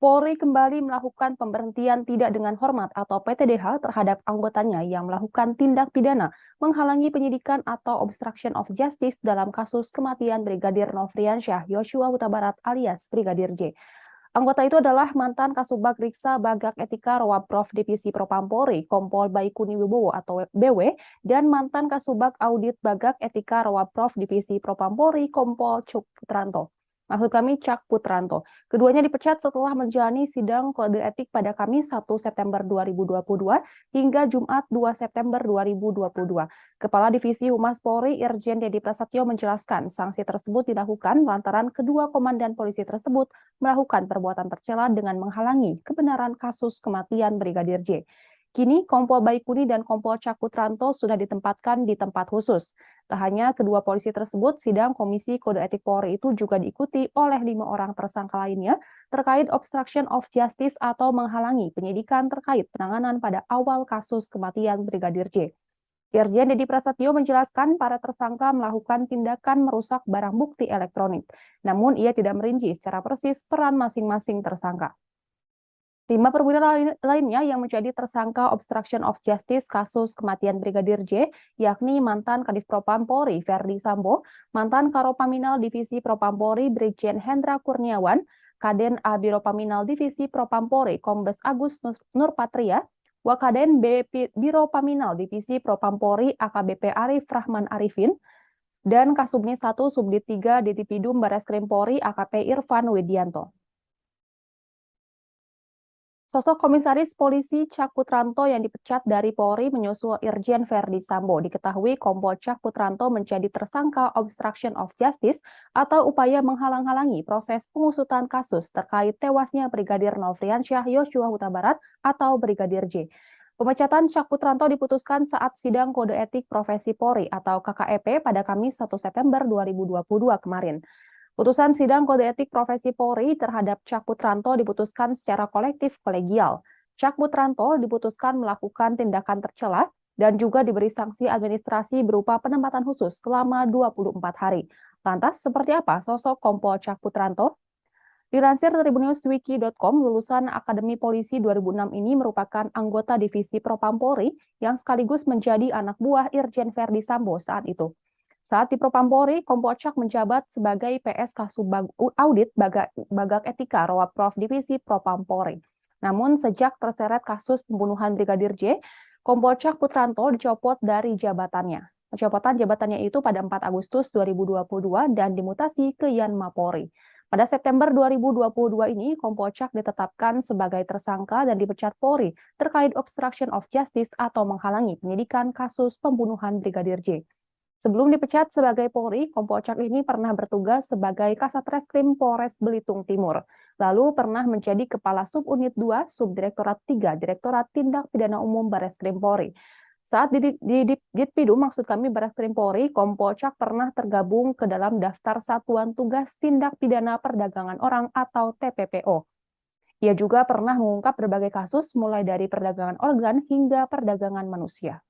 Polri kembali melakukan pemberhentian tidak dengan hormat atau PTDH terhadap anggotanya yang melakukan tindak pidana menghalangi penyidikan atau obstruction of justice dalam kasus kematian Brigadir Nofriansyah Yosua Huta Barat alias Brigadir J. Anggota itu adalah mantan Kasubag Riksa Bagak Etika Rowaprof Divisi Propampori Kompol Baikuni Wibowo atau BW dan mantan Kasubag Audit Bagak Etika Rowaprof Divisi Propampori Kompol Cuk Putranto. Maksud kami Cak Putranto. Keduanya dipecat setelah menjalani sidang kode etik pada Kamis 1 September 2022 hingga Jumat 2 September 2022. Kepala Divisi Humas Polri Irjen Dedi Prasetyo menjelaskan sanksi tersebut dilakukan lantaran kedua komandan polisi tersebut melakukan perbuatan tercela dengan menghalangi kebenaran kasus kematian Brigadir J. Kini Kompol Baikuni dan Kompol Cak Putranto sudah ditempatkan di tempat khusus. Tak hanya kedua polisi tersebut, sidang Komisi Kode Etik Polri itu juga diikuti oleh 5 orang tersangka lainnya terkait obstruction of justice atau menghalangi penyidikan terkait penanganan pada awal kasus kematian Brigadir J. Irjen Dedi Prasetyo menjelaskan para tersangka melakukan tindakan merusak barang bukti elektronik. Namun ia tidak merinci secara persis peran masing-masing tersangka. 5 perwira lainnya yang menjadi tersangka obstruction of justice kasus kematian Brigadir J, yakni mantan Kadif Propam Polri Verdi Sambo, mantan Karopaminal Divisi Propam Polri Brigjen Hendra Kurniawan, Kaden A Biro Paminal Divisi Propam Polri Kombes Agus Nurpatria, Wakaden B Biro Paminal Divisi Propam Polri AKBP Arif Rahman Arifin, dan Kasubnit 1 Subdit 3 Ditipidum Bareskrim Polri AKP Irfan Widianto. Sosok Komisaris Polisi Cak Putranto yang dipecat dari Polri menyusul Irjen Verdi Sambo. Diketahui Kompol Cak Putranto menjadi tersangka obstruction of justice atau upaya menghalang-halangi proses pengusutan kasus terkait tewasnya Brigadir Nofriansyah Yosua Huta Barat atau Brigadir J. Pemecatan Cak Putranto diputuskan saat sidang kode etik profesi Polri atau KKEP pada Kamis 1 September 2022 kemarin. Putusan sidang kode etik profesi Polri terhadap Cak Putranto diputuskan secara kolektif kolegial. Cak Putranto diputuskan melakukan tindakan tercela dan juga diberi sanksi administrasi berupa penempatan khusus selama 24 hari. Lantas, seperti apa sosok Kompol Cak Putranto? Dilansir dari tribunnewswiki.com, lulusan Akademi Polisi 2006 ini merupakan anggota Divisi Propam Polri yang sekaligus menjadi anak buah Irjen Verdi Sambo saat itu. Saat di Propam Polri, Kompol Cak menjabat sebagai PS Kasubag Audit Bagak Etika Rowaprof Divisi Propam Polri. Namun sejak terseret kasus pembunuhan Brigadir J, Kompol Cak Putranto dicopot dari jabatannya. Pencopotan jabatannya itu pada 4 Agustus 2022 dan dimutasi ke Yanma Polri. Pada September 2022 ini, Kompol Cak ditetapkan sebagai tersangka dan dipecat Polri terkait obstruction of justice atau menghalangi penyidikan kasus pembunuhan Brigadir J. Sebelum dipecat sebagai Polri, Kompol Cak ini pernah bertugas sebagai Kasat Reskrim Polres Belitung Timur. Lalu pernah menjadi Kepala Subunit 2, Subdirektorat 3, Direktorat Tindak Pidana Umum Bareskrim Polri. Saat di Ditpidum, maksud kami Bareskrim Polri, Kompol Cak pernah tergabung ke dalam daftar Satuan Tugas Tindak Pidana Perdagangan Orang atau TPPO. Ia juga pernah mengungkap berbagai kasus mulai dari perdagangan organ hingga perdagangan manusia.